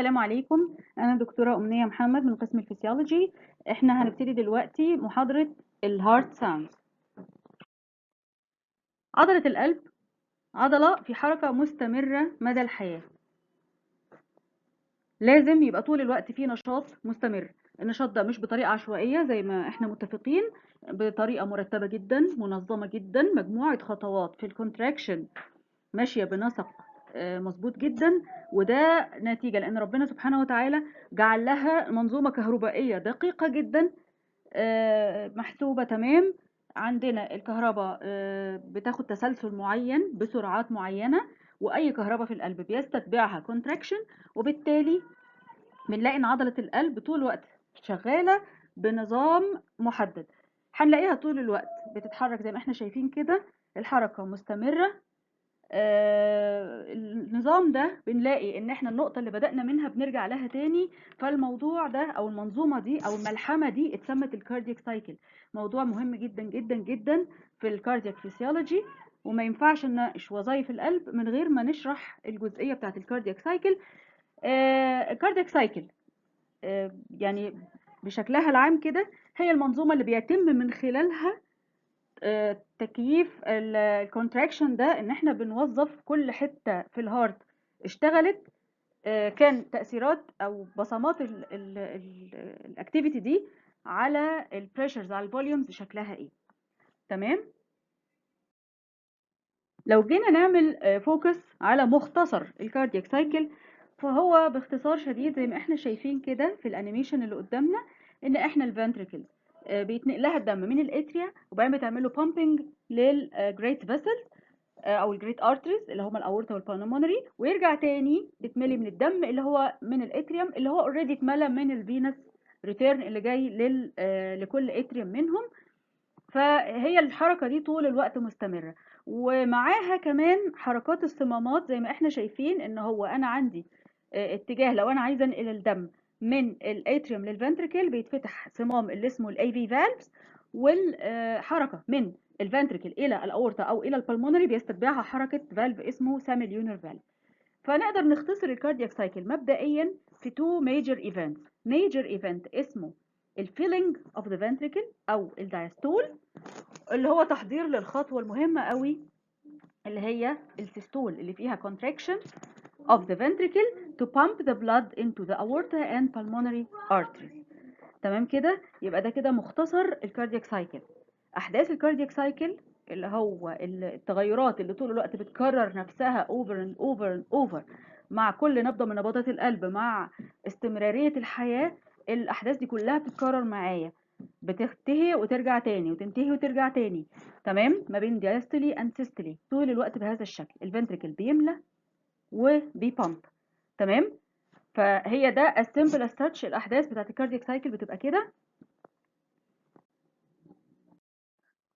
السلام عليكم. أنا دكتورة أمنية محمد من قسم الفسيولوجي. إحنا هنبتدي دلوقتي محاضرة الهارت ساوندز. عضلة القلب عضلة في حركة مستمرة مدى الحياة، لازم يبقى طول الوقت فيه نشاط مستمر. النشاط ده مش بطريقة عشوائية زي ما إحنا متفقين، بطريقة مرتبة جدا منظمة جدا، مجموعة خطوات في الكونتراكشن ماشية بنسق مظبوط جدا. وده نتيجة لأن ربنا سبحانه وتعالى جعل لها منظومة كهربائية دقيقة جدا، محسوبة تمام. عندنا الكهرباء بتاخد تسلسل معين بسرعات معينة، وأي كهرباء في القلب بيستتبعها كونتراكشن، وبالتالي بنلاقي إن عضلة القلب طول الوقت شغالة بنظام محدد. هنلاقيها طول الوقت بتتحرك زي ما احنا شايفين كده، الحركة مستمرة. النظام ده بنلاقي ان احنا النقطة اللي بدأنا منها بنرجع لها تاني. فالموضوع ده او المنظومة دي او الملحمة دي اتسمت الكاردياك سايكل. موضوع مهم جدا جدا جدا في الكاردياك فيسيولوجي، وما ينفعش نناقش وظائف القلب من غير ما نشرح الجزئية بتاعت الكاردياك سايكل. الكاردياك سايكل يعني بشكلها العام كده هي المنظومة اللي بيتم من خلالها تكييف الكونتراكشن ده، ان احنا بنوظف كل حتة في الهارت اشتغلت، كان تأثيرات او بصمات الاكتيفيتي دي على البريشرز، على الفوليومز شكلها ايه. تمام. لو جينا نعمل فوكس على مختصر الكاردياك سايكل، فهو باختصار شديد زي ما احنا شايفين كده في الانيميشن اللي قدامنا، ان احنا الفنتريكلز بيتنقل لها الدم من الاتريا، وبعدين بتعمل له بامبنج للجريت فيسلز او الجريت ارتريز اللي هم الاورتا والبالمونري، ويرجع تاني يتملي من الدم اللي هو من الاتريوم اللي هو اوريدي اتملى من الفينس ريتيرن اللي جاي لكل اتريوم منهم. فهي الحركة دي طول الوقت مستمرة، ومعاها كمان حركات الصمامات زي ما احنا شايفين ان هو انا عندي اتجاه. لو انا عايزه انقل الدم من الاتريوم للفنتريكل بيتفتح صمام اللي اسمه الاي في فالفز، والحركة من الفنتريكل الى الاورتا او الى البلمونري بيستتبعها حركة فالف اسمه ساميليونر فالف. فنقدر نختصر الكاردياك سايكل مبدئيا في تو ميجر ايفنتس. ميجر ايفنت اسمه الفيلينج اوف ذا فنتريكل او الدايستول، اللي هو تحضير للخطوة المهمة قوي اللي هي السيستول، اللي فيها contraction of the ventricle to pump the blood into the aorta and pulmonary arteries. تمام كده، يبقى ده كده مختصر الكاردياك سايكل. احداث الكاردياك سايكل اللي هو التغيرات اللي طول الوقت بتكرر نفسها over and over and over مع كل نبضة من نبضات القلب، مع استمرارية الحياة. الأحداث دي كلها بتتكرر معايا، بتنتهي وترجع تاني وتنتهي وترجع تاني. تمام، ما بين diastole and systole طول الوقت بهذا الشكل. الفنتريكل بيملى وبيبامب. تمام. فهي ده as simple as such. الأحداث بتاعت الكاردياك سايكل بتبقى كده.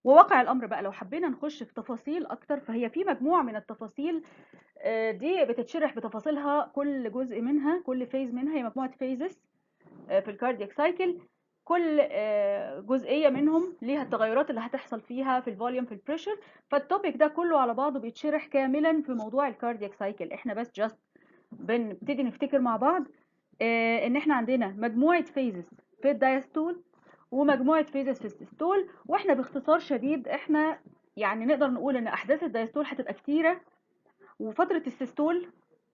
وواقع الامر بقى لو حبينا نخش في تفاصيل اكتر، فهي في مجموعه من التفاصيل دي بتتشرح بتفاصيلها، كل جزء منها كل فيز منها هي مجموعه فيزز في الكاردياك سايكل. كل جزئيه منهم ليها التغيرات اللي هتحصل فيها في الفوليوم، في البريشر. فالتوبيك ده كله على بعضه بيتشرح كاملا في موضوع الكاردياك سايكل. احنا بس جاست بنبتدي نفتكر مع بعض ان احنا عندنا مجموعه فيزز في الدايستول ومجموعه فيزز في السيستول. واحنا باختصار شديد احنا يعني نقدر نقول ان احداث الدايستول هتبقى كتيره، وفتره السيستول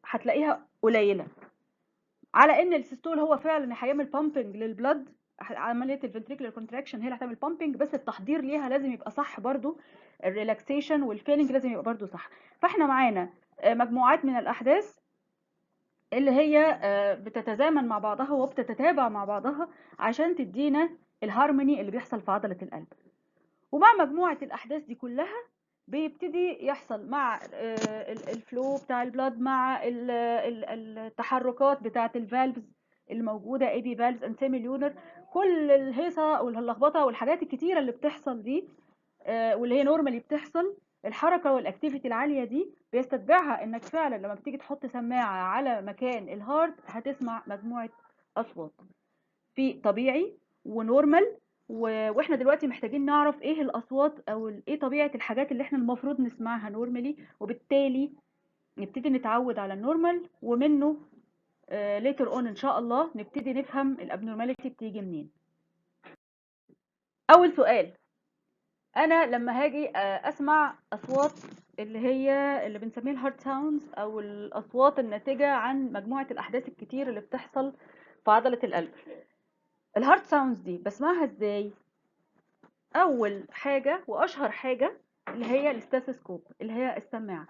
هتلاقيها قليله، على ان السيستول هو فعلا هيعمل بامبنج للبلد. عمليه الفنتريكولار كونتراكشن هي اللي هتعمل بامبنج، بس التحضير ليها لازم يبقى صح برضو، الريلاكسيشن والفيلنج لازم يبقى برضو صح. فاحنا معانا مجموعات من الاحداث اللي هي بتتزامن مع بعضها وبتتتابع مع بعضها عشان تدينا الهارموني اللي بيحصل في عضلة القلب. ومع مجموعة الأحداث دي كلها بيبتدي يحصل مع الفلو بتاع البلاد، مع التحركات بتاعة الفالفز الموجودة اي بي فالفز اند سيميليونر. كل الهيصة واللخبطة والحاجات الكتيرة اللي بتحصل دي واللي هي نورمالي بتحصل، الحركة والاكتيفيتي العالية دي بيستتبعها انك فعلا لما بتيجي تحط سماعة على مكان الهارت هتسمع مجموعة اصوات في طبيعي ونورمال. واحنا دلوقتي محتاجين نعرف ايه الاصوات او ايه طبيعة الحاجات اللي احنا المفروض نسمعها نورمالي، وبالتالي نبتدي نتعود على النورمال ومنه later on ان شاء الله نبتدي نفهم الابنورماليتي بتيجي منين. اول سؤال، انا لما هاجي اسمع اصوات اللي بنسميها الهارت ساوندز او الاصوات الناتجه عن مجموعه الاحداث الكتير اللي بتحصل في عضله القلب، الهارت ساوندز دي بسمعها ازاي؟ اول حاجه واشهر حاجه اللي هي الاستاثوسكوب، اللي هي السماعه.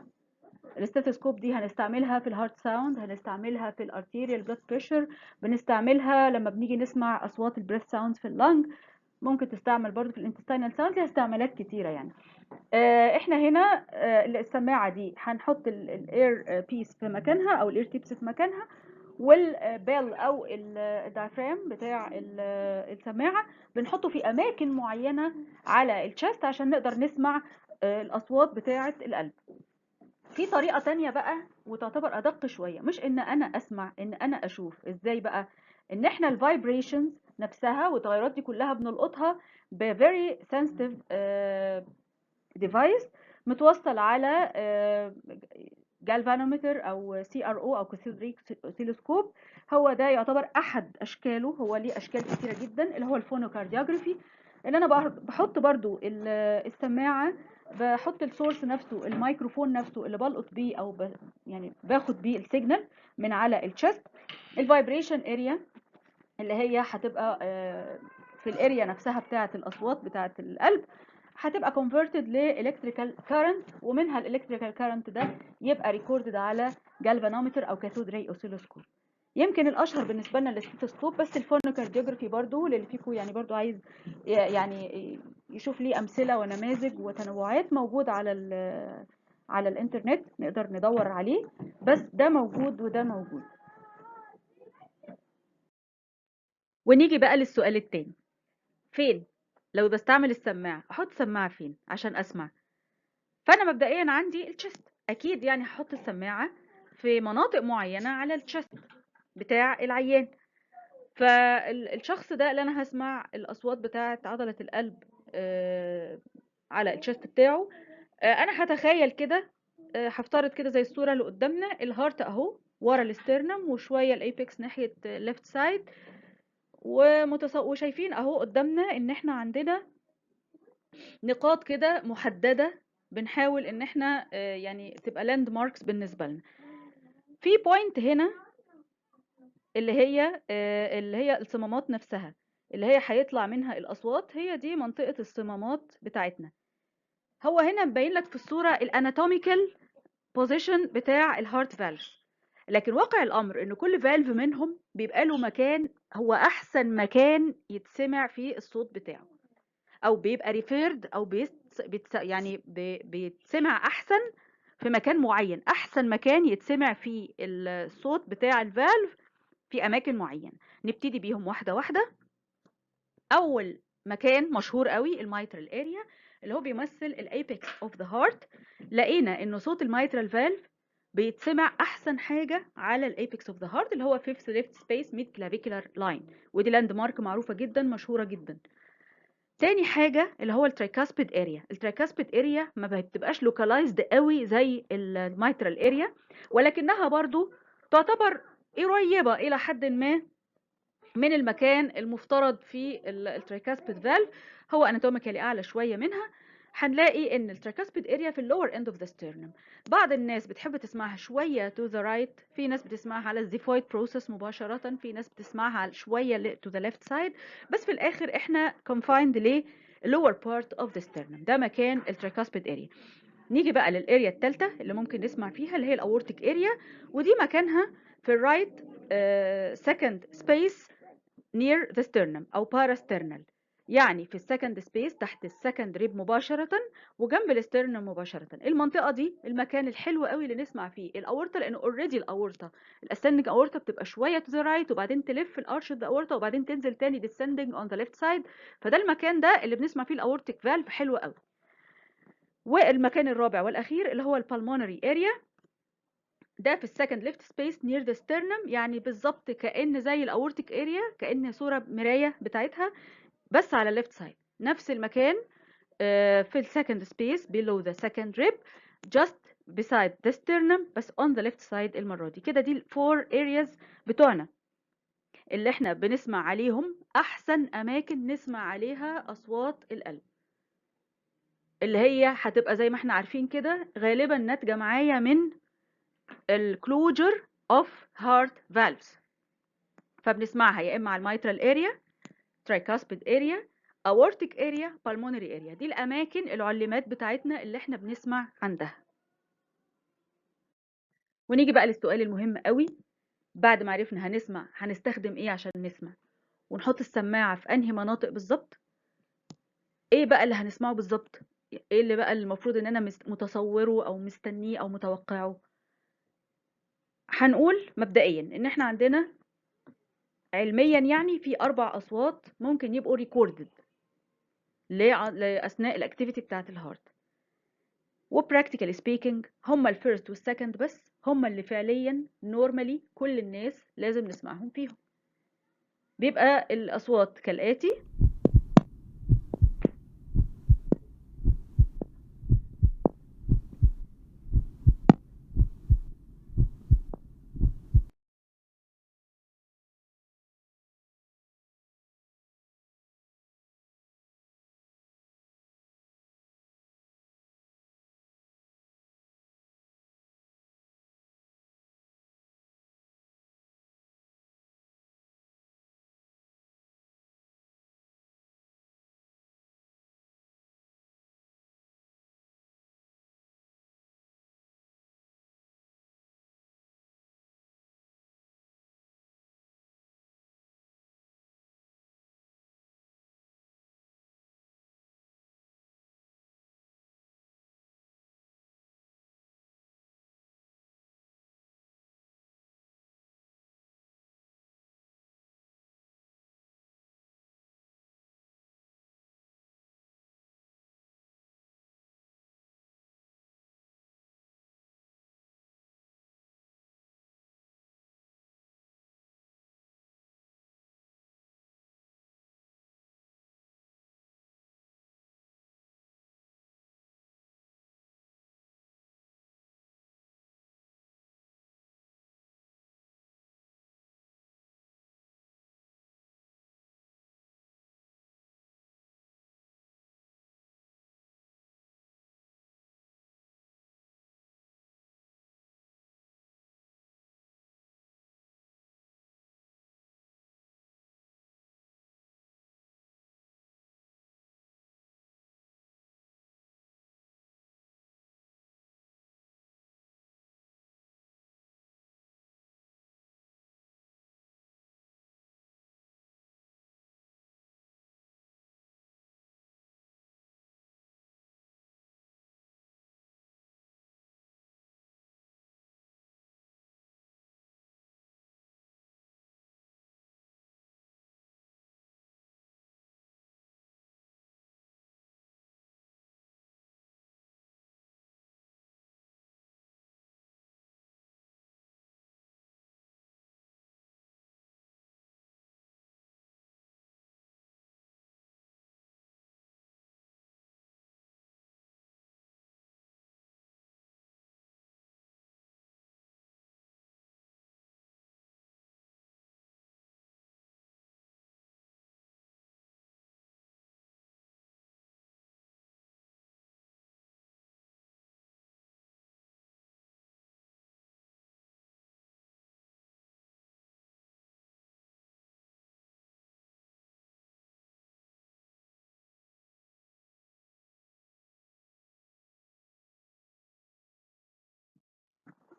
الاستاثوسكوب دي هنستعملها في الهارت ساوند، هنستعملها في الارتيريال بلاد بريشر، بنستعملها لما بنيجي نسمع اصوات البريث ساوندز في اللنج، ممكن تستعمل برضو في الانتستينال ساوند، ليها استعمالات كتيره يعني. احنا هنا السماعه دي هنحط الاير بيس في مكانها او الاير تيبس في مكانها، والبيل او الدايفرام بتاع السماعه بنحطه في اماكن معينه على الشست عشان نقدر نسمع الاصوات بتاعه القلب. في طريقه تانية بقى وتعتبر ادق شويه، مش ان انا اسمع، ان انا اشوف. ازاي بقى؟ ان احنا الفايبريشنز نفسها والتغيرات دي كلها بنلقطها ب very sensitive ديفايس متوصل على جالفانومتر او سي ار او او اوسيلوسكوب. هو ده يعتبر احد اشكاله، هو ليه اشكال كتيره جدا، اللي هو الفونوكارديوجرافي. اللي انا بحط برضو السماعه، بحط السورس نفسه، الميكروفون نفسه اللي بلقط بيه او يعني باخد بيه السيجنال من على الشست. الفايبريشن اريا اللي هي هتبقى في الاريا نفسها بتاعه الاصوات بتاعه القلب، هتبقى converted لإلكتريكال كارنت، ومنها الإلكتريكال كارنت ده يبقى ريكوردد على جالفانومتر أو كاثود راي أوسيلوسكوب. يمكن الأشهر بالنسبة لنا الاستيثوسكوب، بس الفونوكارديوجرافي برضو للي فيكم يعني برضو عايز يعني يشوف ليه أمثلة ونماذج وتنوعات، موجود على الإنترنت، نقدر ندور عليه، بس ده موجود وده موجود. ونيجي بقى للسؤال التاني، فين لو بستعمل السماعة احط سماعة فين عشان اسمع؟ فانا مبدئيا عندي التشست، اكيد يعني هحط السماعة في مناطق معينة على التشست بتاع العيان. فالشخص ده اللي انا هسمع الاصوات بتاعة عضلة القلب على التشست بتاعه، انا هتخيل كده، هفترض كده زي الصورة اللي قدامنا، الهارت اهو ورا الاسترنم وشوية الايبكس ناحية ليفت سايد، وشايفين اهو قدامنا ان احنا عندنا نقاط كده محددة، بنحاول ان احنا يعني تبقى لاند ماركس بالنسبة لنا. في بوينت هنا اللي هي الصمامات نفسها، اللي هي هيطلع منها الاصوات، هي دي منطقة الصمامات بتاعتنا. هو هنا مبين لك في الصورة الاناتوميكال بوزيشن بتاع الهارت فالف، لكن واقع الامر ان كل فالف منهم بيبقى له مكان، هو احسن مكان يتسمع فيه الصوت بتاعه، او بيبقى ريفيرد او يعني بيتسمع احسن في مكان معين. احسن مكان يتسمع فيه الصوت بتاع الفالف في اماكن معينه، نبتدي بيهم واحده واحده. اول مكان مشهور قوي الميترال اريا، اللي هو بيمثل الايبكس اوف ذا هارت. لقينا ان صوت الميترال فالف بيتسمع احسن حاجه على الايبكس اوف ذا هارت، اللي هو فيفث ليفت سبيس ميد كلافيكولار لاين، ودي لاند مارك معروفه جدا مشهوره جدا. تاني حاجة اللي هو الترايكاسبيد اريا. الترايكاسبيد اريا ما بتبقاش لوكالايزد قوي زي الميترال اريا، ولكنها برضو تعتبر قريبة الى حد ما من المكان المفترض في الترايكاسبيد فالف، هو اناتوميكالي اعلى شوية منها. هنلاقي ان الترايكاسبيد اريا في اللور اند اوف ذا sternum. بعض الناس بتحب تسمعها شويه تو ذا رايت، في ناس بتسمعها على الزيفويد بروسيس مباشره، في ناس بتسمعها شويه تو ذا ليفت سايد، بس في الاخر احنا confined ل lower part of the sternum، ده مكان الترايكاسبيد اريا. نيجي بقى للاريا الثالثه اللي ممكن نسمع فيها، اللي هي الاورتيك اريا، ودي مكانها في الرايت سكند سبيس near the sternum او parasternal، يعني في السكند سبيس تحت السكند ريب مباشرة وجنب الاسترنم مباشرة. المنطقة دي المكان الحلو قوي اللي نسمع فيه الاورطة، لان اوريدي الاورطة الاسندنج اورطة بتبقى شوية to the right وبعدين تلف الارش ذا اورطة وبعدين تنزل تاني descending on the left side، فده المكان ده اللي بنسمع فيه الاورتيك فالف حلو قوي. والمكان الرابع والاخير اللي هو البالمونري اريا، ده في السكند ليفت سبيس نير ذا sternum، يعني بالظبط كأن زي الاورتيك اريا، كأن صورة مراية بتاعتها بس على الليفت سايد، نفس المكان في السكند سبيس below the second rib، just beside the sternum بس on the left side المرة دي. كده دي ال 4 areas بتوعنا اللي احنا بنسمع عليهم أحسن أماكن نسمع عليها أصوات القلب، اللي هي هتبقى زي ما احنا عارفين كده غالبا ناتجة معايا من ال closure of heart valves. فبنسمعها يا إما على الميترال area، tricuspid area، aortic area، pulmonary area. دي الأماكن العلمات بتاعتنا اللي احنا بنسمع عندها. ونيجي بقى للسؤال المهم قوي، بعد ما عرفنا هنسمع هنستخدم ايه عشان نسمع ونحط السماعة في انهي مناطق بالظبط، ايه بقى اللي هنسمعه بالظبط، ايه اللي بقى المفروض ان انا متصوره او مستنيه او متوقعه. هنقول مبدئيا ان احنا عندنا علميا يعني في 4 اصوات ممكن يبقوا ريكوردد لاثناء الاكتيفيتي بتاعت الهارت، وبراكتيكالي سبيكينج هم الفيرست والسكند بس هم اللي فعليا نورمالي كل الناس لازم نسمعهم فيهم. بيبقى الاصوات كالاتي.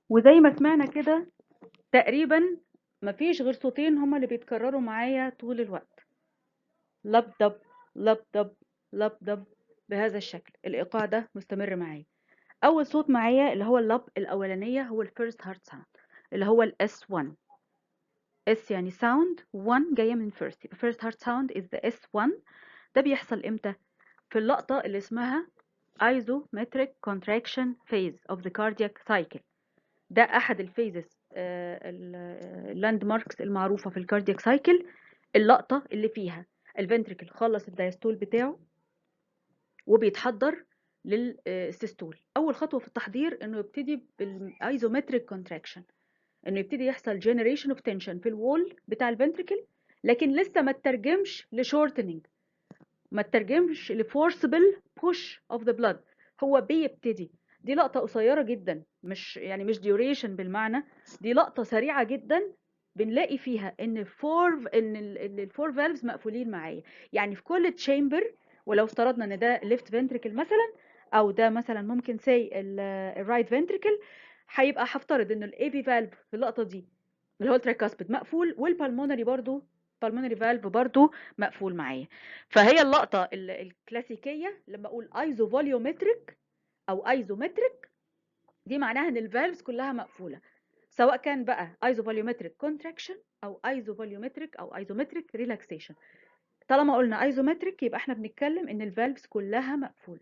وزي ما سمعنا كده تقريبا مفيش غير صوتين هما اللي بيتكرروا معايا طول الوقت، لب دب لب دب لب دب، بهذا الشكل الإيقاع ده مستمر معايا. أول صوت معايا اللي هو اللب الأولانية هو الفيرست هارت ساوند اللي هو ال S1. S يعني sound، 1 جاية من first، يبقى first heart sound is the S1. ده بيحصل إمتى؟ في اللقطة اللي اسمها isometric contraction phase of the cardiac cycle. ده أحد الفيزز اللاند ماركس المعروفة في الكاردياك سايكل، اللقطة اللي فيها الفنتريكل خلص الدايستول بتاعه وبيتحضر للسيستول. اول خطوه في التحضير انه يبتدي بالايزومتريك كونتراكشن، انه يبتدي يحصل generation of tension في الوول بتاع الفنتريكل، لكن لسه ما تترجمش لشورتنينج، ما تترجمش لفورسبل بوش اوف ذا بلاد. هو بيبتدي، دي لقطه قصيره جدا، مش يعني مش ديوريشن بالمعنى، دي لقطه سريعه جدا بنلاقي فيها ان الفور فالفز مقفولين معايا. يعني في كل تشامبر، ولو افترضنا ان ده ليفت فنتريكل مثلا، او ده مثلا ممكن سي الرايت فنتريكل، هيبقى هفترض ان الاي في فالف في اللقطه دي اللي هو الترايكاسبيد مقفول، والبالمونري برضو، بالمونري فالف برضو مقفول معايا. فهي اللقطة الكلاسيكية لما اقول ايزو فوليومتريك او ايزومتريك، دي معناها ان الفالفز كلها مقفولة، سواء كان بقى ايزو فوليومتريك كونتراكشن او ايزو فوليومتريك او ايزومتريك ريلاكسيشن. طالما قلنا ايزومتريك يبقى احنا بنتكلم ان الفالفز كلها مقفولة،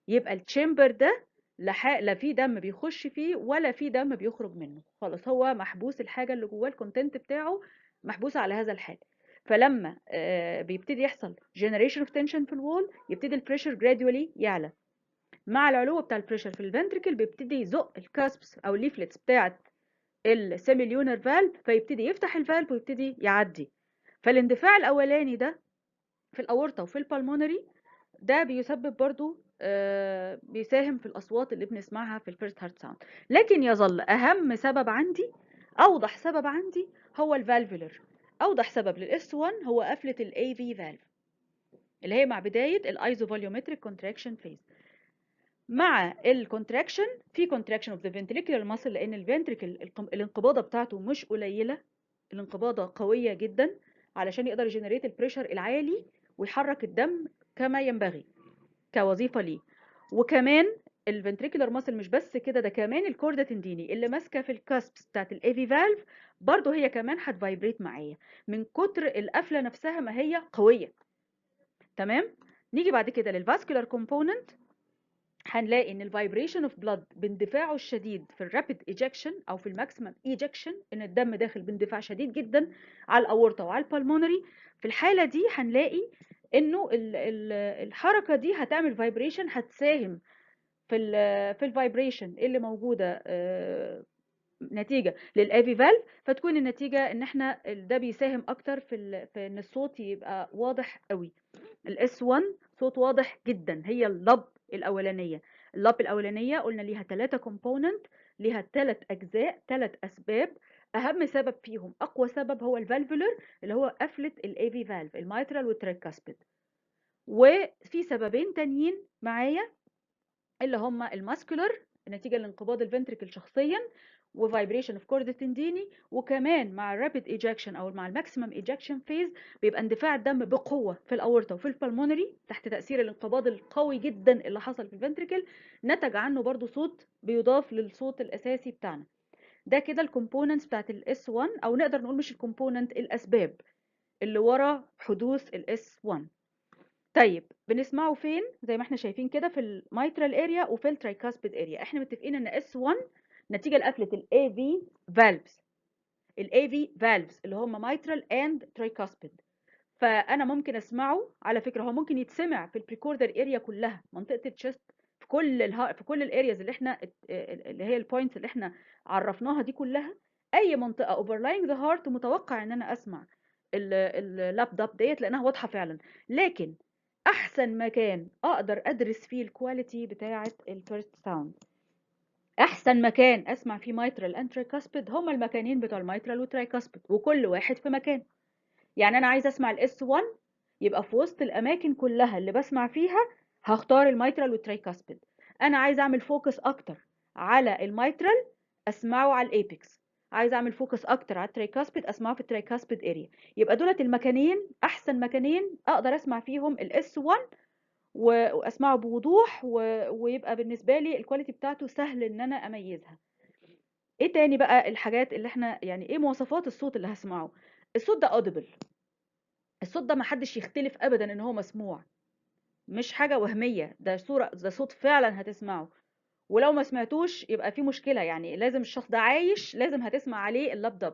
يبقى التشامبر ده لا فيه دم بيخش فيه ولا فيه دم بيخرج منه، خلاص هو محبوس، الحاجة اللي جواه الكونتنت بتاعه محبوسة على هذا الحال. فلما بيبتدي يحصل generation of tension في الوول، يبتدي البريشر gradually يعلى. مع العلو بتاع البريشر في الفنتريكل بيبتدي يزق الكاسبس او الليفلتس بتاعت السيميليونر فالف، فيبتدي يفتح الفالف ويبتدي يعدي. فالاندفاع الاولاني ده في الاورطه وفي البالمونري ده بيسبب برضو بيساهم في الأصوات اللي بنسمعها في الفيرست هارت ساوند. لكن يظل أهم سبب عندي، أوضح سبب عندي، هو الفالفولر. أوضح سبب للإس 1 هو قفلة الاي في فالف اللي هي مع بداية الايزوفوليومتريك كونتراكشن فيز. مع الكونتراكشن في كونتراكشن اوف ذا فنتريكولار ماسل، لأن الفنتريكل الانقباضة بتاعته مش قليلة، الانقباضة قوية جدا علشان يقدر يجنريت البريشر العالي ويحرك الدم كما ينبغي كوظيفة ليه. وكمان الفنتريكولار ماسل مش بس كده، ده كمان الكوردا تنديني اللي ماسكه في الكاسبس بتاعت الاي فالف برضه هي كمان هتفايبريت معايا من كتر القفله نفسها ما هي قويه. تمام. نيجي بعد كده للفاسكولار كومبوننت، هنلاقي ان الفايبريشن اوف بلاد باندفاعه الشديد في الرابيد ايجكشن او في الماكسيمم ايجكشن، ان الدم داخل باندفاع شديد جدا على الاورطه وعلى البالمونري. في الحاله دي هنلاقي انه الحركه دي هتعمل فايبريشن، هتساهم في الفايبريشن اللي موجوده نتيجه للافي فالف، فتكون النتيجه ان احنا ده بيساهم اكتر في ان الصوت يبقى واضح قوي. الاس 1 صوت واضح جدا، هي اللب الاولانيه. اللب الاولانيه قلنا ليها 3 كومبوننت، ليها 3 اجزاء، 3 اسباب. اهم سبب فيهم، اقوى سبب، هو الفالفولر اللي هو قفله الاي فالف، الميترال والترايكاسبيد. وفي سببين تانيين معايا اللي هم الماسكولر نتيجه لانقباض الفنتريكل شخصيا وفايبريشن اوف كورد تنديني، وكمان مع الرابيد ايجكشن او مع الماكسيمم ايجكشن فيز بيبقى اندفاع الدم بقوه في الاورطه وفي البلمونري تحت تاثير الانقباض القوي جدا اللي حصل في الفنتريكل، نتج عنه برضو صوت بيضاف للصوت الاساسي بتاعنا. ده كده الكومبوننتس بتاعت الاس 1، او نقدر نقول مش الكومبوننت، الاسباب اللي ورا حدوث الاس 1. طيب بنسمعه فين؟ زي ما احنا شايفين كده في الميترال اريا وفي الترايكاسبيد اريا. احنا متفقين ان اس 1 نتيجه لقفله الاي في فالفز، الاي في فالفز اللي هم ميترال اند ترايكاسبيد. فانا ممكن اسمعه، على فكره هو ممكن يتسمع في البريكوردر اريا كلها، منطقه التشست، في كل الارياز اللي احنا اللي هي البوينتس اللي احنا عرفناها دي كلها، اي منطقه اوفرلاينج ذا هارت متوقع ان انا اسمع اللاب داب ديت لانها واضحه فعلا. لكن احسن مكان اقدر ادرس فيه الكواليتي بتاعه الفيرست ساوند، احسن مكان اسمع فيه مايترال اند ترايكاسبيد، هما المكانين بتوع المايترال والترايكاسبيد، وكل واحد في مكان. يعني انا عايزه اسمع الاس 1، يبقى في وسط الاماكن كلها اللي بسمع فيها هختار المايترال والترايكاسبيد. انا عايزه اعمل فوكس اكتر على المايترال، اسمعه على الايبكس. عايزه اعمل فوكس اكتر على الترايكاسبيد، اسمعه في الترايكاسبيد اريا. يبقى دولت المكانين، احسن مكانين اقدر اسمع فيهم الاس 1 واسمعه بوضوح ويبقى بالنسبه لي الكواليتي بتاعته سهل ان انا اميزها. ايه تاني بقى الحاجات اللي احنا يعني ايه مواصفات الصوت اللي هسمعه؟ الصوت ده اوديبل، الصوت ده محدش يختلف ابدا ان هو مسموع، مش حاجه وهميه، ده صوره، ده صوت فعلا هتسمعه. ولو ما سمعتوش يبقى في مشكله، يعني لازم الشخص ده عايش، لازم هتسمع عليه اللابدوب.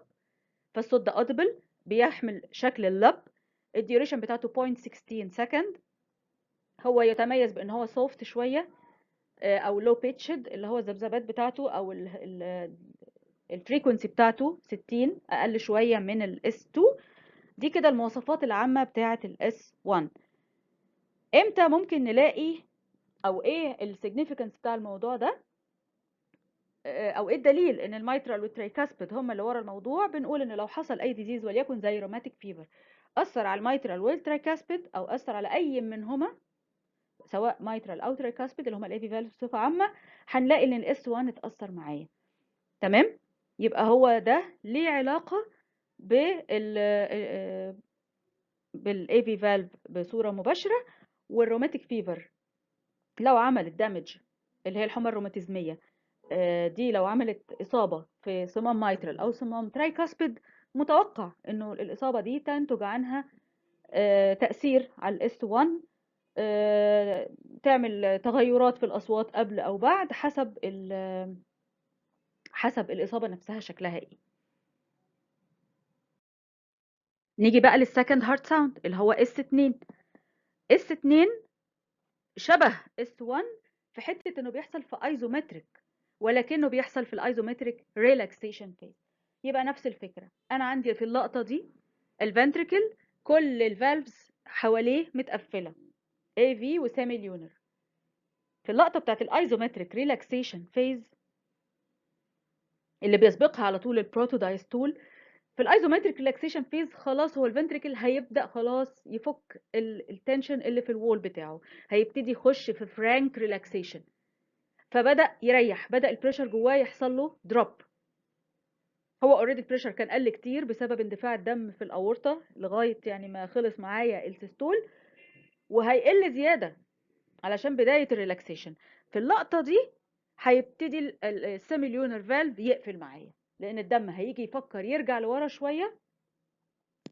فالصوت ده اوديبل، بيحمل شكل اللب، الديوريشن بتاعته 0.16 سكند. هو يتميز بان هو سوفت شويه، او لو بيتشد اللي هو الذبذبات بتاعته او الفريكونسي بتاعته 60 اقل شويه من الاس 2. دي كده المواصفات العامه بتاعه الاس 1. امتى ممكن نلاقي او ايه السيجنيفيكانس بتاع الموضوع ده، او ايه الدليل ان الميترال والتريكاسبيد هم اللي ورا الموضوع؟ بنقول ان لو حصل اي ديزيز وليكن زي روماتيك فيفر اثر على الميترال والتريكاسبيد او اثر على اي منهما سواء ميترال او تريكاسبيد اللي هم الاي فالف بصفه عامه، هنلاقي ان الاس 1 اتاثر معايا. تمام. يبقى هو ده ليه علاقه بالاي في فالف بصوره مباشره. والروماتيك فيفر لو عملت دامج اللي هي الحمى الروماتيزميه دي لو عملت إصابة في صمام مايترال أو صمام ترايكاسبيد، متوقع إنه الإصابة دي تنتج عنها تأثير على الاس 1، تعمل تغيرات في الأصوات قبل أو بعد حسب الإصابة نفسها شكلها إيه. نيجي بقى للسكند هارت ساوند اللي هو اس 2. اس 2 شبه اس 1 في حتة إنه بيحصل في ايزومتريك، ولكنه بيحصل في الايزومتريك ريلاكسيشن فيز. يبقى نفس الفكرة، أنا عندي في اللقطة دي الفنتريكل كل الفالفز حواليه متقفلة AV وسامي ليونر. في اللقطة بتاعت الايزومتريك ريلاكسيشن فيز اللي بيسبقها على طول البروتودايستول، في الايزومتريك ريلاكسيشن فيز خلاص هو الفنتريكل هيبدأ خلاص يفك التنشن اللي في الوول بتاعه، هيبتدي يخش في فرانك ريلاكسيشن، فبدأ يريح، بدأ البريشر جواه يحصل له دروب. هو اوريدي البريشر كان قل كتير بسبب اندفاع الدم في الاورطه لغايه يعني ما خلص معايا السيستول، وهيقل زياده علشان بدايه الريلاكسيشن. في اللقطه دي هيبتدي السيميليونر فالف يقفل معايا، لان الدم هيجي يفكر يرجع لورا شويه،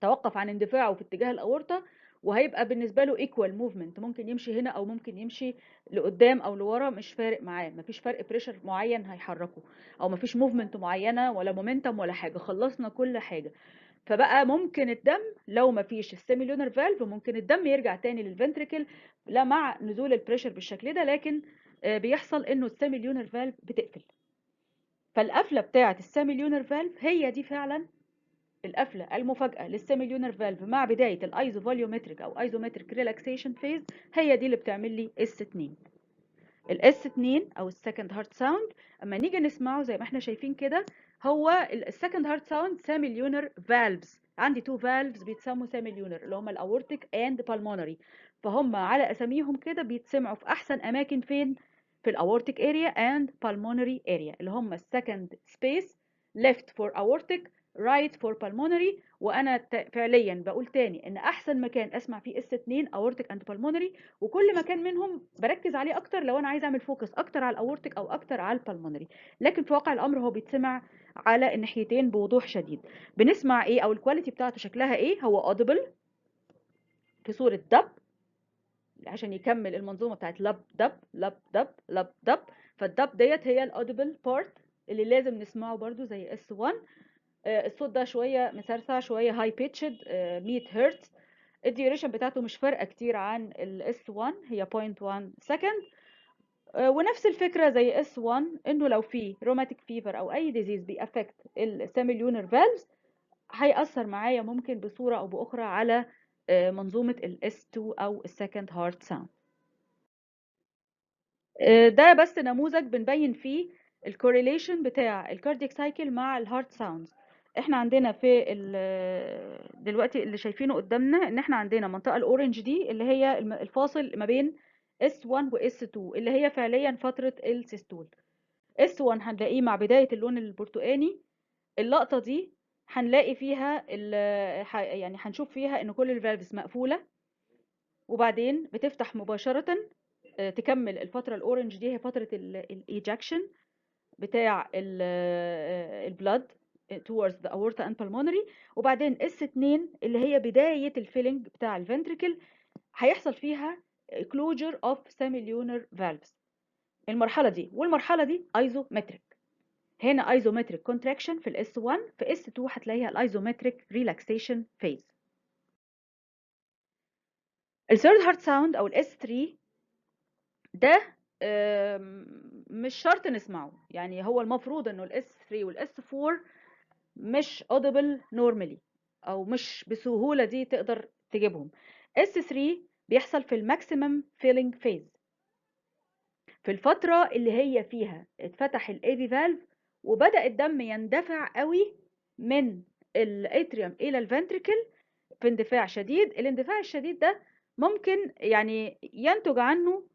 توقف عن اندفاعه في اتجاه الاورطه، وهيبقى بالنسبه له ايكوال موفمنت، ممكن يمشي هنا او ممكن يمشي لقدام او لورا، مش فارق معاه، مفيش فرق بريشر معين هيحركه، او مفيش موفمنت معينه ولا مومنتم ولا حاجه، خلصنا كل حاجه. فبقى ممكن الدم لو مفيش السيميليونر فالف ممكن الدم يرجع تاني للفنتريكل لا مع نزول البريشر بالشكل ده، لكن بيحصل انه السيميليونر فالف بتقفل. فالقفله بتاعه السيميليونر فالف هي دي فعلا القفله المفاجئه للسيميليونر فالف مع بدايه الايزو فوليومتريك او ايزومتريك ريلاكسيشن فيز، هي دي اللي بتعمل لي اس 2. الاس 2 او السكند هارت ساوند اما نيجي نسمعه زي ما احنا شايفين كده، هو السكند هارت ساوند سيميليونر فالفز. عندي تو فالفز بيتسموا سيميليونر اللي هم الاورتيك اند بالمونري، فهم على اساميهم كده بيتسمعوا في احسن اماكن فين؟ في الاورتيك اريا اند بالمونري اريا، اللي هم السكند سبيس left for aortic right for pulmonary. وانا فعليا بقول تاني ان احسن مكان اسمع فيه اس 2 aortic and pulmonary، وكل مكان منهم بركز عليه اكتر لو انا عايزه اعمل فوكس اكتر على الاورتيك او اكتر على البلمونري، لكن في واقع الامر هو بيتسمع على الناحيتين بوضوح شديد. بنسمع ايه او الكواليتي بتاعته شكلها ايه؟ هو اوديبل في صوره دب عشان يكمل المنظومه بتاعت لب دب لب دب لب دب، فالدب ديت هي الاوديبل بارت اللي لازم نسمعه برضو زي اس 1. الصوت ده شويه مسرسع شويه هاي بيتشد 100 هرتز. الديوريشن بتاعته مش فارقه كتير عن الاس 1، هي 0.1 سكند. ونفس الفكره زي اس 1 انه لو في روماتيك فيفر او اي ديزيز بيأفكت السيميليونر فالفز هيأثر معايا ممكن بصوره او باخرى على منظومه الاس 2 او السكند هارت ساوند. ده بس نموذج بنبين فيه الكوريليشن بتاع الكاردياك سايكل مع الهارت ساوندز. احنا عندنا في دلوقتي اللي شايفينه قدامنا ان احنا عندنا المنطقه الاورنج دي اللي هي الفاصل ما بين S1 و S2 اللي هي فعليا فتره السيستول. S1 هنلاقيه مع بدايه اللون البرتقاني. اللقطه دي هنلاقي فيها يعني هنشوف فيها ان كل الفالفز مقفوله وبعدين بتفتح مباشره تكمل الفترة الأورنج دي هي فترة الإيجاكشن بتاع البلاد towards the aorta and pulmonary. وبعدين S2 اللي هي بداية الفيلنج بتاع الفنتريكل هيحصل فيها closure of semilunar valves. المرحلة دي والمرحلة دي ايزومتريك، هنا ايزومتريك contraction في الاس 1، في اس 2 هتلاقيها الايزومتريك relaxation phase. الثيرد هارت ساوند او الاس 3 ده مش شرط نسمعه، يعني هو المفروض انه الاس 3 والاس 4 مش audible normally، او مش بسهولة دي تقدر تجيبهم. اس 3 بيحصل في الماكسيمم فيلينج فيز، في الفترة اللي هي فيها اتفتح الاي فالف وبدأ الدم يندفع قوي من الاتريوم الى الفنتريكل في اندفاع شديد. الاندفاع الشديد ده ممكن يعني ينتج عنه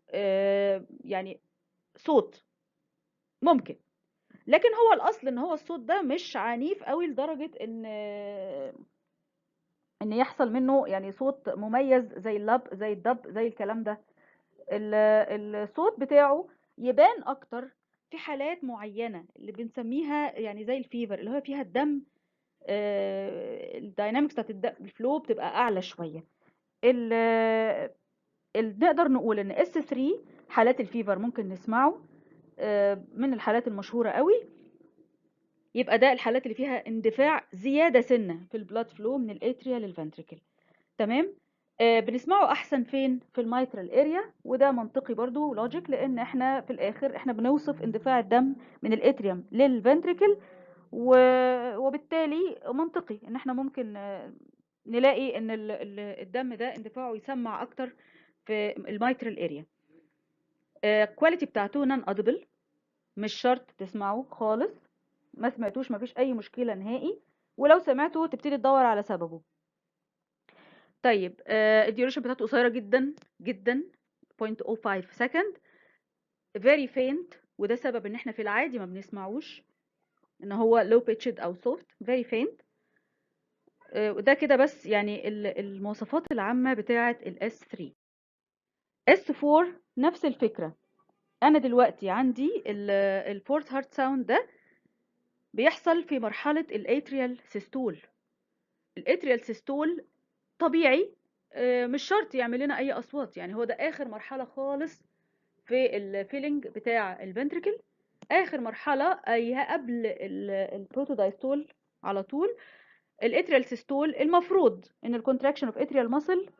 يعني صوت ممكن، لكن هو الاصل ان هو الصوت ده مش عنيف قوي لدرجة ان يحصل منه يعني صوت مميز زي اللب زي الدب زي الكلام ده. الصوت بتاعه يبان اكتر في حالات معينة اللي بنسميها يعني زي الفيفر اللي هو فيها الدم الداينامكس بتاعت الفلو بتبقى اعلى شوية. نقدر نقول ان اس 3 حالات الفيفر ممكن نسمعه من الحالات المشهورة قوي، يبقى ده الحالات اللي فيها اندفاع زيادة سنة في البلاد فلو من الاتريا للفنتريكل. تمام. بنسمعه احسن فين؟ في الميترال اريا، وده منطقي برضو لوجيك، لان احنا في الاخر احنا بنوصف اندفاع الدم من الاتريوم للفنتريكل، وبالتالي منطقي ان احنا ممكن نلاقي ان الدم ده اندفاعه يسمع اكتر في الميترال اريا. الكواليتي بتاعته نون ادبل، مش شرط تسمعه خالص، ما سمعتوش مفيش اي مشكلة نهائي، ولو سمعته تبتدي تدور على سببه. طيب الديوريشن بتاعته قصيرة جدا جدا 0.05 سكند، very faint، وده سبب ان احنا في العادي ما بنسمعوش، ان هو low pitched او soft very faint. وده كده بس يعني المواصفات العامة بتاعة الاس 3. اس 4 نفس الفكرة. انا دلوقتي عندي الفورث هارت ساوند ده بيحصل في مرحلة الاتريال سيستول. الاتريال سيستول طبيعي مش شرط يعمل لنا اي اصوات، يعني هو ده اخر مرحلة خالص في الفيلينج بتاع الفنتريكل، اخر مرحله اي قبل البروتودايستول على طول. الاتريال سيستول المفروض ان الكونتراكشن اوف اتريال ماسل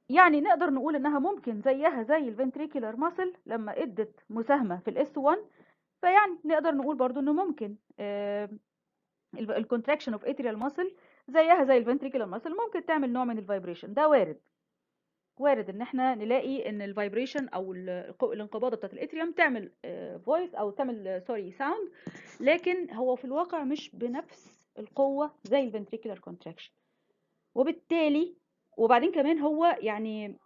يعني نقدر نقول انها ممكن زيها زي الفنتريكولار ماسل لما ادت مساهمه في الاس 1، فيعني نقدر نقول برضو انه ممكن الكونتراكشن اوف اتريال ماسل زيها زي الفنتريكولار ماسل ممكن تعمل نوع من الفايبريشن، ده وارد. وارد ان احنا نلاقي ان الفايبريشن او الانقباضه بتاعت الاتريوم تعمل فويس او تعمل سوري ساوند، لكن هو في الواقع مش بنفس القوه زي الفنتريكولار كونتراكشن. وبالتالي وبعدين كمان هو يعني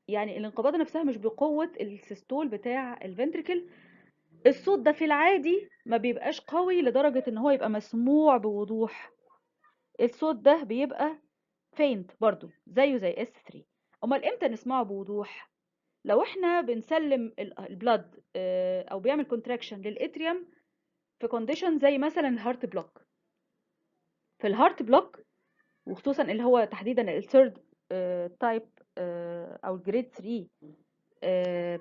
الانقباضه نفسها مش بقوه السيستول بتاع الفنتريكل. الصوت ده في العادي ما بيبقاش قوي لدرجه ان هو يبقى مسموع بوضوح، الصوت ده بيبقى فينت برضو زيه زي اس 3. امال امتى نسمعه بوضوح؟ لو احنا بنسلم البلد او بيعمل كونتراكشن للاتريوم في كونديشن زي مثلا الهارت بلوك. في الهارت بلوك وخصوصا اللي هو تحديدا الثيرد تايب او الجريد 3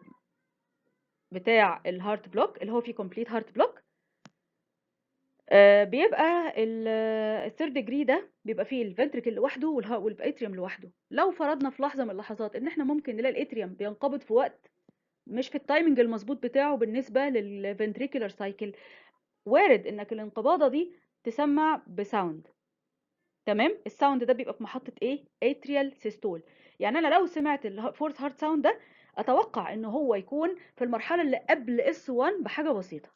بتاع الهارت بلوك اللي هو فيه كومبليت هارت بلوك، بيبقى الثيرد ديجري ده بيبقى فيه الفنتريكل لوحده والاتريوم لوحده. لو فرضنا في لحظه من اللحظات ان احنا ممكن نلاقي الاتريوم بينقبض في وقت مش في التايمنج المظبوط بتاعه بالنسبه للفنتريكولار سايكل، وارد انك الانقباضه دي تسمع بساوند. تمام. الساوند ده بيبقى في محطه ايه؟ اتريال سيستول. يعني انا لو سمعت الفورث هارت ساوند ده اتوقع ان هو يكون في المرحله اللي قبل اس 1 بحاجه بسيطه،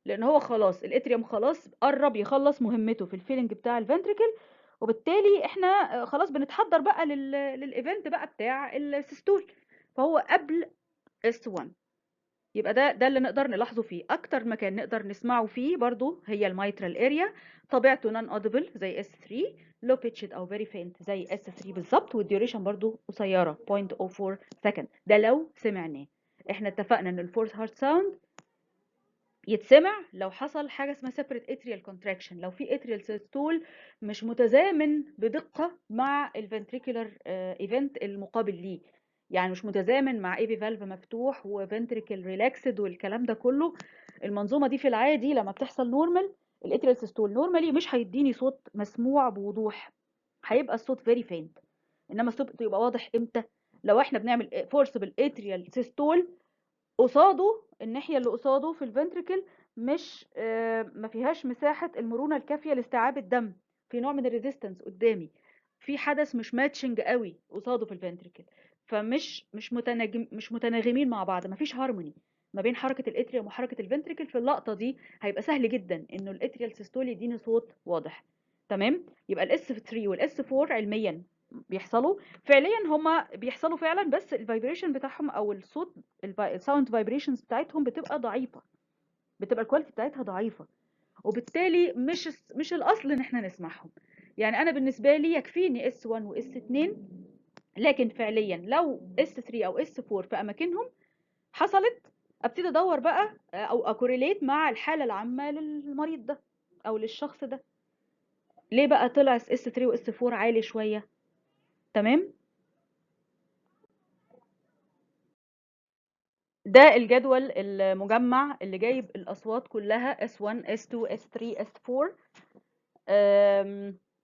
لان هو خلاص الاتريوم خلاص قرب يخلص مهمته في الفيلنج بتاع الفنتريكل، وبالتالي احنا خلاص بنتحضر بقى للايفنت بقى بتاع السيستول، فهو قبل اس 1. يبقى ده اللي نقدر نلاحظه فيه. اكتر مكان نقدر نسمعه فيه برضو هي الميترال اريا، طبيعته نون اودبل زي اس 3، لو بيتشد او فيري فينت زي اس 3 بالظبط، والديوريشن برضو قصيره 0.04 سكند، ده لو سمعناه. احنا اتفقنا ان الفورث هارت ساوند يتسمع لو حصل حاجه اسمها separate atrial contraction، لو في atrial systole مش متزامن بدقه مع الفنتريكولار ايفنت المقابل ليه، يعني مش متزامن مع ايبي فالف مفتوح وفنتريكل ريلاكسد والكلام ده كله. المنظومه دي في العادي لما بتحصل نورمال الاتريال سيستول نورمالي مش هيديني صوت مسموع بوضوح، هيبقى الصوت فيري فينت. انما الصوت يبقى واضح امتى؟ لو احنا بنعمل فورسبل اتريال سيستول، قصاده الناحيه اللي قصاده في الفنتريكل مش ما فيهاش مساحه المرونه الكافيه لاستيعاب الدم، في نوع من الريزيستنس قدامي، في حدث مش ماتشنج قوي قصاده في الفنتريكل، مش متناغمين مع بعض، مفيش هارموني ما بين حركه الاتريوم وحركه الفنتريكل. في اللقطه دي هيبقى سهل جدا انه الاتريال سيستول يديني صوت واضح. تمام. يبقى الاس 3 والاس 4 علميا بيحصلوا فعليا، هما بيحصلوا فعلا، بس الفايبريشن بتاعهم او الصوت الساوند فايبريشنز بتاعتهم بتبقى ضعيفه، بتبقى الكواليتي بتاعتها ضعيفه، وبالتالي مش الاصل ان احنا نسمعهم. يعني انا بالنسبه لي يكفيني اس 1 واس 2، لكن فعليا لو اس 3 او اس 4 في اماكنهم حصلت، ابتدي ادور بقى او اكوريليت مع الحاله العامه للمريض ده او للشخص ده، ليه بقى طلع اس 3 واس 4 عالي شويه. تمام. ده الجدول المجمع اللي جايب الأصوات كلها S1 S2 S3 S4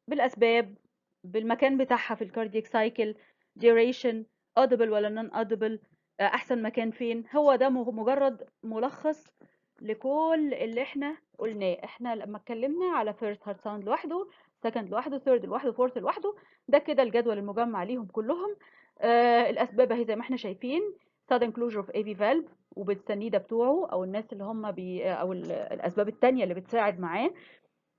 بالأسباب، بالمكان بتاعها في الكاردياك سايكل، duration، audible ولا non audible، أحسن مكان فين. هو ده مجرد ملخص لكل اللي احنا قلناه. احنا لما اتكلمنا على first heart sound لوحده، second لوحده، third لوحده، fourth لوحده، ده كده الجدول المجمع ليهم كلهم. الأسباب اهي زي ما احنا شايفين، sudden closure of AV valve وبالسنيدة بتوعه، أو الناس اللي هم أو الأسباب التانية اللي بتساعد معاه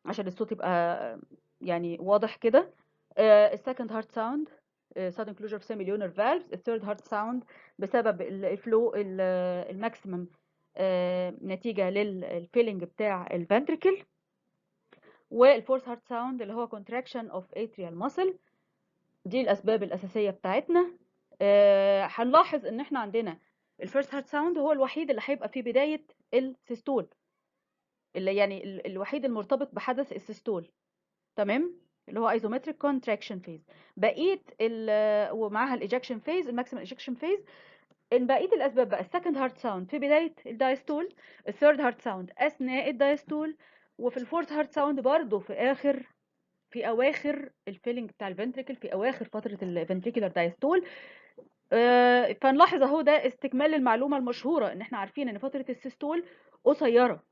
عشان الصوت يبقى يعني واضح كده. السكند هارت ساوند sudden closure of semilunar valves. الثيرد هارت ساوند بسبب الفلو الماكسيمم نتيجة للفيلنج بتاع الفنتريكل. والفورث هارت ساوند اللي هو contraction of atrial muscle. دي الأسباب الأساسية بتاعتنا. هنلاحظ إن إحنا عندنا الفيرست هارت ساوند هو الوحيد اللي هيبقى في بداية السيستول، اللي يعني الوحيد المرتبط بحدث السيستول. تمام. اللي هو ايزومتريك كونتراكشن فيز. بقيه ومعاها الايجكشن فيز، الماكسيمم ايجكشن فيز. بقيه الاسباب بقى السكند هارت ساوند في بدايه الدايستول، الثيرد هارت ساوند اثناء الدايستول، وفي الفورث هارت ساوند برضه في اواخر الفيلنج بتاع الفنتريكل، في اواخر فتره الفنتريكولار دايستول. فنلاحظ اهو ده استكمال للمعلومه المشهوره ان احنا عارفين ان فتره السيستول قصيره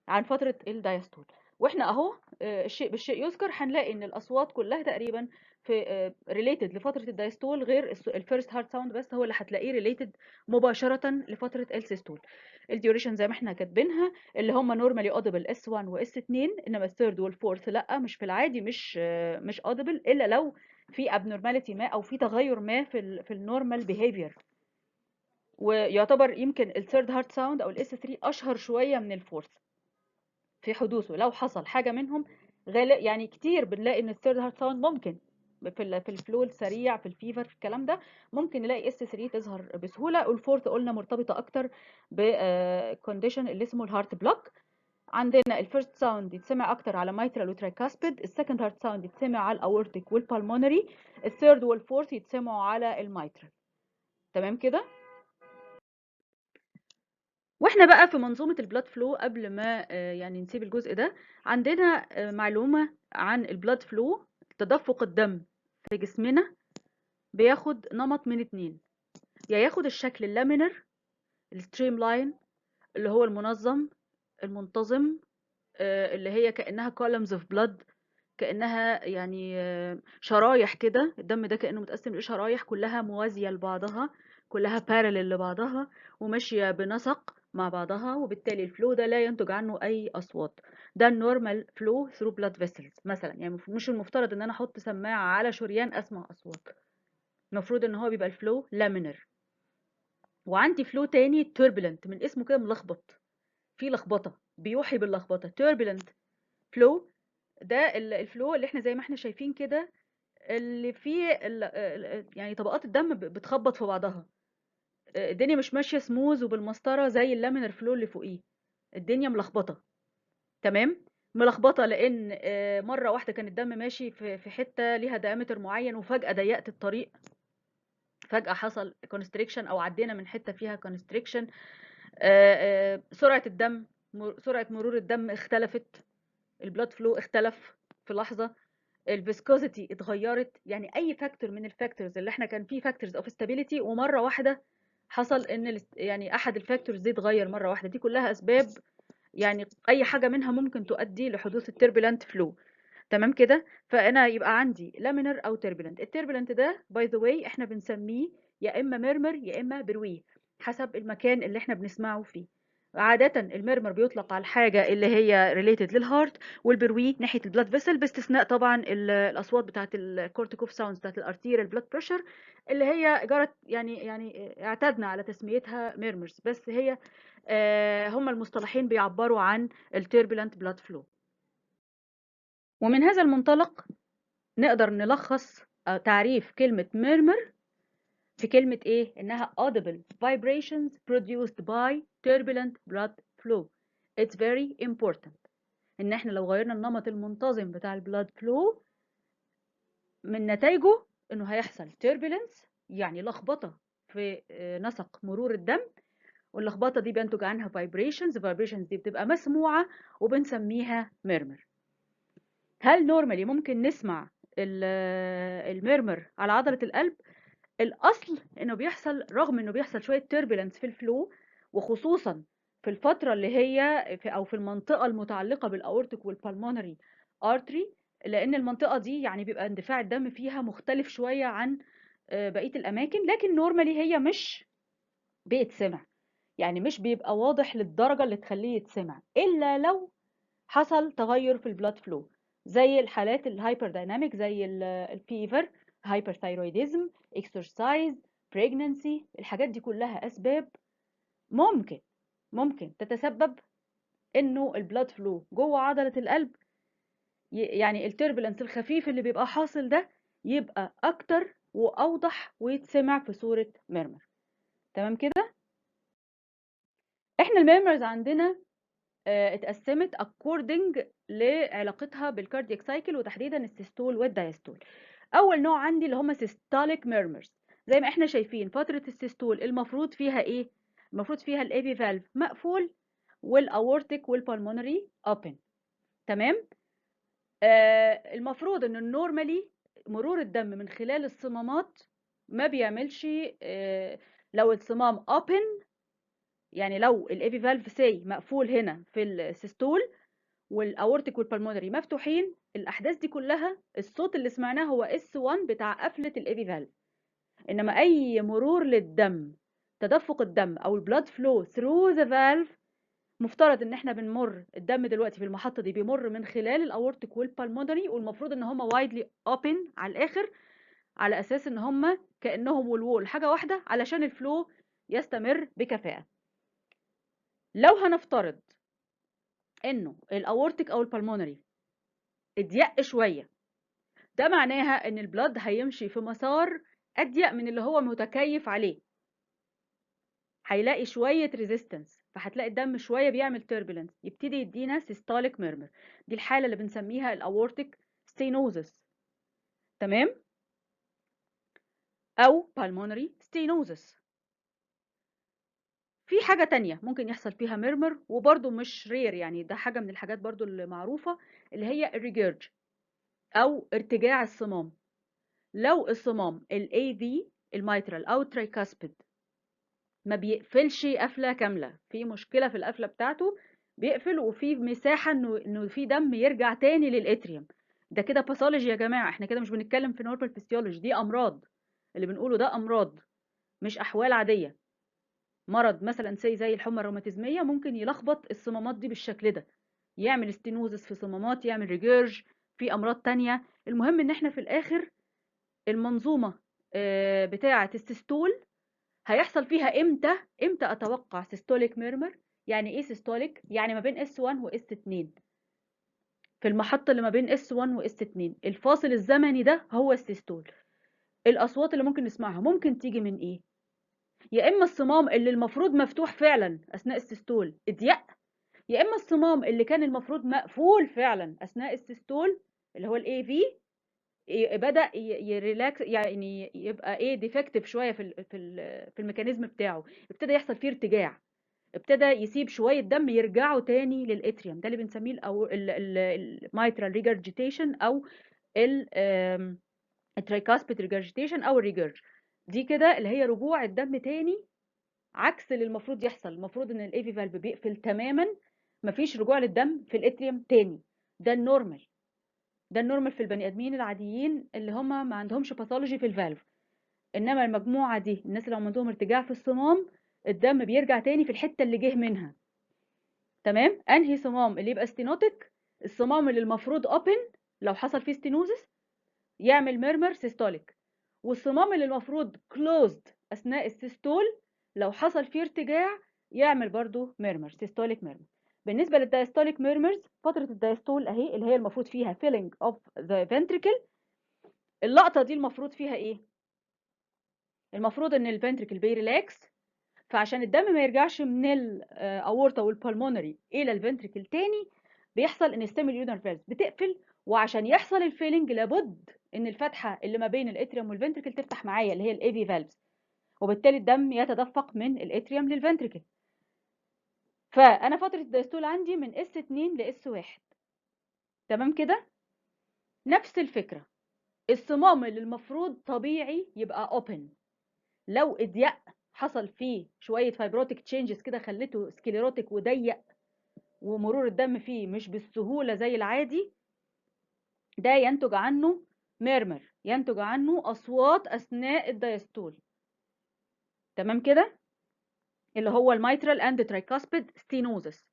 عن فترة الدايستول. واحنا اهو الشيء بالشيء يذكر، هنلاقي ان الاصوات كلها تقريبا في ريليتد لفترة الدايستول، غير الفيرست هارت ساوند بس هو اللي هتلاقيه ريليتد مباشرة لفترة السيستول. الديوريشن زي ما احنا كاتبينها اللي هم نورمالي اودبل اس 1 واس 2، انما الثيرد والفورث لا، مش في العادي، مش اودبل الا لو في ابنورماليتي ما او في تغير ما في النورمال بيهيفير. ويعتبر يمكن الثيرد هارت ساوند او الاس 3 اشهر شويه من الفورث في حدوثه. لو حصل حاجه منهم يعني كتير بنلاقي ان الثيرد هارت ساوند ممكن في الفلو السريع، في الفيفر، في الكلام ده ممكن نلاقي اس 3 تظهر بسهوله. والفورث قلنا مرتبطه اكتر بكونديشن اللي اسمه الهارت بلوك. عندنا الفيرست ساوند يتسمع اكتر على مايترال وترايكاسبيد، السكند هارت ساوند يتسمع على الاورتيك والبالمونري، الثيرد والفورث يتسمعوا على المايترال. تمام كده. واحنا بقى في منظومة البلاد فلو، قبل ما يعني نسيب الجزء ده، عندنا معلومة عن البلاد فلو. تدفق الدم في جسمنا بياخد نمط من اتنين، يا ياخد الشكل اللامينر الستريم لاين اللي هو المنظم المنتظم، اللي هي كأنها columns of blood، كأنها يعني شرايح كده. الدم ده كأنه متقسم لشرايح كلها موازية لبعضها، كلها parallel لبعضها وماشية بنسق مع بعضها، وبالتالي الفلو ده لا ينتج عنه أي أصوات. ده النورمال فلو through blood vessels مثلا. يعني مش المفترض إن أنا أحط سماعة على شريان أسمع أصوات، المفروض إن هو بيبقى الفلو لامينر. وعندي فلو تاني turbulent، من اسمه كده ملخبط، فيه لخبطة، بيوحي باللخبطة. turbulent فلو ده الفلو اللي احنا زي ما احنا شايفين كده، اللي فيه يعني طبقات الدم بتخبط في بعضها. الدنيا مش ماشيه سموز وبالمسطره زي اللامينر فلو اللي فوقيه، الدنيا ملخبطه. تمام. ملخبطه لان مره واحده كان الدم ماشي في حته ليها دايمتر معين، وفجاه ضيقت الطريق، فجاه حصل كونستريكشن او عدينا من حته فيها كونستريكشن. سرعه الدم، سرعه مرور الدم اختلفت، البلاد فلو اختلف في لحظه. الفيسكوزيتي اتغيرت، يعني اي فاكتور من الفاكتورز اللي احنا كان فيه فاكتورز اوف ستابيليتي ومره واحده حصل ان يعني احد الفاكتورز دي اتغير مره واحده، دي كلها اسباب يعني اي حاجه منها ممكن تؤدي لحدوث التربulent فلو. تمام كده. فانا يبقى عندي لامينر او تربulent. التربulent ده باي ذا واي احنا بنسميه يا اما ميرمر يا اما برويه حسب المكان اللي احنا بنسمعه فيه. عادة الميرمر بيطلق على الحاجة اللي هي ريليتد للهارت، والبروي ناحية البلاد فيسل، باستثناء طبعا الأصوات بتاعة الكورتيكوف ساوندز بتاعة الارتير البلاد بريشر اللي هي جرت يعني اعتدنا على تسميتها ميرمرز، بس هي هم المصطلحين بيعبروا عن التيربulent بلاد فلو. ومن هذا المنطلق نقدر نلخص تعريف كلمة murmur في كلمة ايه؟ انها audible vibrations produced by turbulent blood flow. It's very important ان احنا لو غيرنا النمط المنتظم بتاع البلاد فلو من نتائجه انه هيحصل turbulence، يعني لخبطة في نسق مرور الدم، واللخبطة دي بينتج عنها vibrations دي بتبقى مسموعة وبنسميها murmur. هل نورمالي ممكن نسمع الميرمر على عضلة القلب؟ الأصل إنه بيحصل، رغم إنه بيحصل شوية تيربulence في الفلو، وخصوصا في الفترة اللي هي أو في المنطقة المتعلقة بالأورتيك والبالمونري ارتري، لأن المنطقة دي يعني بيبقى اندفاع الدم فيها مختلف شوية عن بقية الأماكن، لكن نورمالي هي مش بيتسمع، يعني مش بيبقى واضح للدرجة اللي تخليه يتسمع إلا لو حصل تغير في البلاد فلو، زي الحالات الهايبر دايناميك، زي الفيفر، هايبرثايرويدزم، اكسرسايز، بريجنانسي. الحاجات دي كلها اسباب ممكن تتسبب انه البلاد فلو جوه عضله القلب، يعني التربلنس الخفيف اللي بيبقى حاصل ده يبقى اكتر واوضح ويتسمع في صوره ميرمر. تمام كده. احنا الميرمرز عندنا اتقسمت according لعلاقتها بالكاردياك سايكل، وتحديدا السيستول والدايستول. اول نوع عندي اللي هم systolic murmurs. زي ما احنا شايفين فترة السيستول المفروض فيها ايه؟ المفروض فيها الايبي فالف مقفول والاورتيك والبالمونري open. تمام. المفروض ان النورمالي مرور الدم من خلال الصمامات ما بيعملش لو الصمام open، يعني لو الايبي فالف سي مقفول هنا في السيستول والاورتيك والبلمونري مفتوحين، الاحداث دي كلها الصوت اللي سمعناه هو اس 1 بتاع قفله الايبي فالف. انما اي مرور للدم، تدفق الدم او البلاد فلو ثرو ذا فالف، مفترض ان احنا بنمر الدم دلوقتي في المحطه دي بيمر من خلال الاورتيك والبلمونري، والمفروض ان هم وايدلي اوبن على الاخر، على اساس ان هم كانهم والوول حاجه واحده علشان الفلو يستمر بكفاءه. لو هنفترض انه الاورتيك او البلمونري اضيق شويه، ده معناها ان البلد هيمشي في مسار اضيق من اللي هو متكيف عليه، هيلاقي شويه ريزيستنس، فهتلاقي الدم شويه بيعمل توربulence، يبتدي يدينا systolic murmur. دي الحاله اللي بنسميها الاورتيك stenosis. تمام. او pulmonary stenosis. في حاجه تانية ممكن يحصل فيها ميرمر وبرده مش رير، يعني ده حاجه من الحاجات برده المعروفه، اللي هي الريجيرج او ارتجاع الصمام. لو الصمام AV الميترال او الترايكاسبيد ما بيقفلش قفله كامله، في مشكله في القفله بتاعته، بيقفل وفي مساحه انه في دم يرجع تاني للاتريوم. ده كده باثولوجي يا جماعه، احنا كده مش بنتكلم في نورمال فيسيولوجي، دي امراض. اللي بنقوله ده امراض مش احوال عاديه. مرض مثلا زي الحمى الروماتيزميه ممكن يلخبط الصمامات دي بالشكل ده، يعمل ستينوزس في صمامات، يعمل ريجيرج في امراض تانية. المهم ان احنا في الاخر المنظومه بتاعه السيستول هيحصل فيها امتى اتوقع سيستوليك ميرمر. يعني ايه سيستوليك؟ يعني ما بين اس 1 واس 2، في المحطه اللي ما بين اس 1 واس 2، الفاصل الزمني ده هو السيستول. الاصوات اللي ممكن نسمعها ممكن تيجي من ايه؟ يا اما الصمام اللي المفروض مفتوح فعلا اثناء السيستول اضيق، يا اما الصمام اللي كان المفروض مقفول فعلا اثناء السيستول اللي هو الاي في بدأ يريلاكس، يعني يبقى ايه ديفكتيف شويه في الميكانيزم بتاعه، ابتدى يحصل فيه ارتجاع، ابتدى يسيب شويه دم يرجعوا تاني للاتريوم. ده اللي بنسميه الميترال ريجرجيتيشن او الترايكاسبيد ريجرجيتيشن او الريجرج. دي كده اللي هي رجوع الدم تاني، عكس اللي المفروض يحصل. المفروض ان الاي في فالف بيقفل تماما، مفيش رجوع للدم في الاتريوم تاني. ده النورمال، ده النورمال في البني ادمين العاديين اللي هم ما عندهمش باثولوجي في الفالف. انما المجموعه دي الناس اللي عندهم ارتجاع في الصمام، الدم بيرجع تاني في الحته اللي جه منها. تمام. انهي صمام اللي يبقى ستينوتيك؟ الصمام اللي المفروض اوبن لو حصل فيه ستينوزس يعمل ميرمر سيستوليك، والصمام اللي المفروض كلوزد اثناء السيستول لو حصل فيه ارتجاع يعمل برضو ميرمر سيستوليك ميرمر. بالنسبه للدايستوليك ميرمرز، فتره الدايستول اهي اللي هي المفروض فيها فيلينج اوف ذا فنتريكل. اللقطه دي المفروض فيها ايه؟ المفروض ان الفنتريكل بيريلاكس، فعشان الدم ما يرجعش من الاورطه والبلمونري الى الفنتريكل تاني بيحصل ان الستيموليونر فالفز بتقفل، وعشان يحصل الفيلنج لابد ان الفتحه اللي ما بين الاتريوم والفنتريكل تفتح معايا اللي هي الاي في فالفز، وبالتالي الدم يتدفق من الاتريوم للفنتريكل. فانا فتره الدايستول عندي من اس 2 لاس 1. تمام كده. نفس الفكره، الصمام اللي المفروض طبيعي يبقى اوبن لو اضيق، حصل فيه شويه فايبروتيك تشينجز كده خلته سكليروتيك وضيق ومرور الدم فيه مش بالسهوله زي العادي، ده ينتج عنه ميرمر، ينتج عنه اصوات اثناء الدايستول. تمام كده، اللي هو الميترال اند ترايكاسبيد ستينوزس.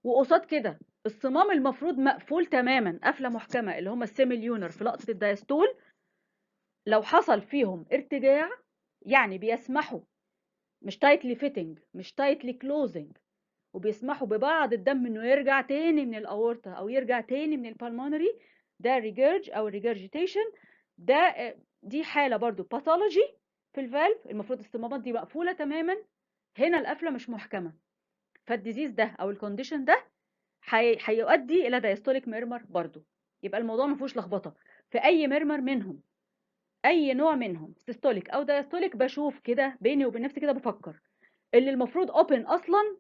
وقصاد كده الصمام المفروض مقفول تماما قفله محكمه اللي هم السيميليونر في لقطه الدايستول، لو حصل فيهم ارتجاع يعني بيسمحوا، مش تايتلي فيتنج مش تايتلي كلوزنج، وبيسمحوا ببعض الدم انه يرجع تاني من الاورطه او يرجع تاني من البالمونري، ده ريجيرج او ريجرجيتيشن. دي حاله برضو باثولوجي في الفالف. المفروض الصمامات دي مقفوله تماما، هنا القفله مش محكمه، فالديزيز ده او الكونديشن ده هيؤدي الى دايستوليك ميرمر برضو. يبقى الموضوع ما فيهوش لخبطه في اي ميرمر منهم، اي نوع منهم سيستوليك او دايستوليك. بشوف كده بيني وبين نفسي كده بفكر اللي المفروض اوبن اصلا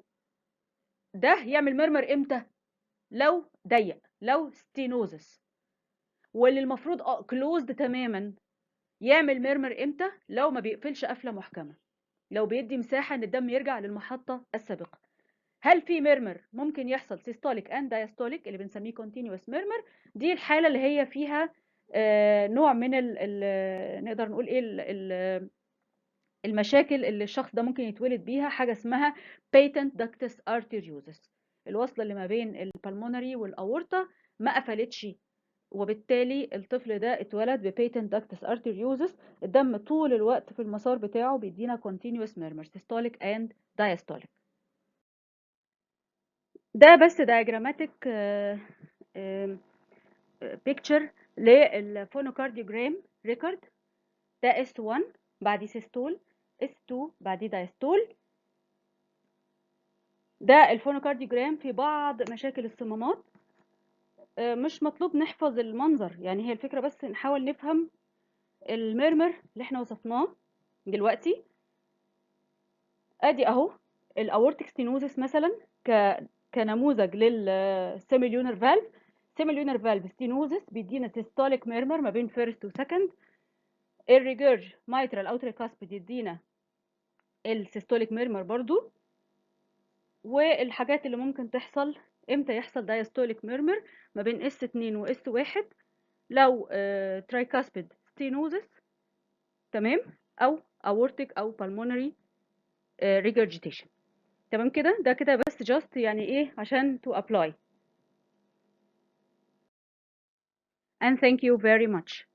ده يعمل ميرمر امتى؟ لو ضيق، لو ستينوزس. واللي المفروض كلوزد تماما يعمل ميرمر امتى؟ لو ما بيقفلش قفله محكمه، لو بيدي مساحه ان الدم يرجع للمحطه السابقه. هل في ميرمر ممكن يحصل سيستوليك اند دايستوليك اللي بنسميه كونتينوس ميرمر؟ دي الحاله اللي هي فيها نوع من نقدر نقول ايه المشاكل اللي الشخص ده ممكن يتولد بيها، حاجه اسمها patent ductus arteriosus، الوصله اللي ما بين البلمونري والاورطه ما قفلتش، وبالتالي الطفل ده اتولد ببيتنت داكتس ارتريوزس. الدم طول الوقت في المسار بتاعه بيدينا continuous murmur systolic and diastolic. ده بس diagrammatic picture للفونوكارديوجرام ريكورد. ده S1 بعد سيستول، S2 بعد دايستول. ده الفونوكارديوجرام في بعض مشاكل الصمامات. مش مطلوب نحفظ المنظر، يعني هي الفكرة بس نحاول نفهم الميرمر اللي احنا وصفناه دلوقتي. ادي اهو الاورتيك ستينوزس مثلا كنموذج للسيميليونر فالف. سيميليونر فالف ستينوزس بيدينا سيستوليك ميرمر ما بين فيرست وسكند. الريجيرج مايترال او تريكاسبيد يدينا السيستوليك ميرمر برضو. والحاجات اللي ممكن تحصل امتى يحصل دايستوليك ميرمر ما بين اس 2 واس 1 لو ترايكاسبيد ستينوزس، تمام، او اورتيك او بالمونري regurgitation. تمام كده، ده كده بس just يعني ايه عشان to apply. And thank you very much.